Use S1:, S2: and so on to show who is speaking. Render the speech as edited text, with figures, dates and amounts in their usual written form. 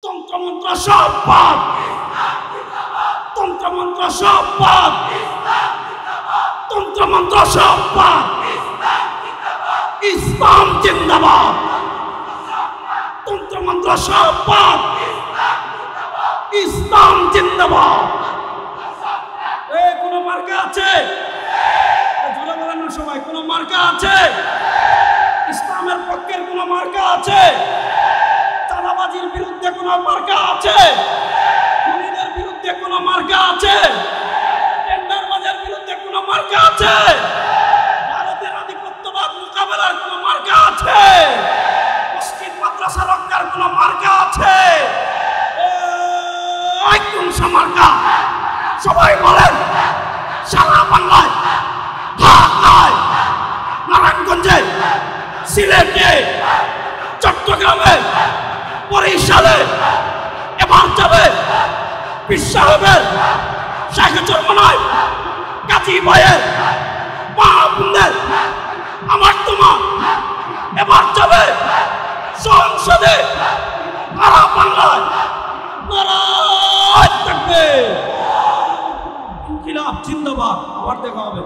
S1: তন্ত্রমন্ত্র সব বাদ, তন্ত্রমন্ত্র সব বাদ, তন্ত্রমন্ত্র সব বাদ। ইসলাম জিন্দাবাদ। তন্ত্রমন্ত্র সব বাদ, ইসলাম জিন্দাবাদ। কোন মার্কা আছে? জোরে বলেন না সবাই, কোন মার্কা আছে? ইসলামের পক্ষের কোন মার্কা আছে? চাঁদাবাজির বিরুদ্ধে কোন মার্কা আছে? খুনিদের বিরুদ্ধে কোন মার্কা আছে? টেন্ডারবাজের বিরুদ্ধে কোন মার্কা আছে? ভারতের আধিপত্যবাদ মোকাবেলার কোন মার্কা আছে? মসজিদ মাদ্রাসা রক্ষার কোন মার্কা আছে? কোন মার্কা? সবাই বলেন। সারা বাংলায়, ঢাকায়, নারায়ণগঞ্জে, সিলেটে, চট্টগ্রামে, বরিশালে এবার যাবে বিশ্ব সাহেবের, শেখ চরমনায়, কাজী ভাইয়ের, মা বোনদের, আমার তোমার এবার যাবে সংসদে। সারা বাংলায় নারায় থাকবে। ইনকিলাব জিন্দাবাদ। আবার দেখা হবে।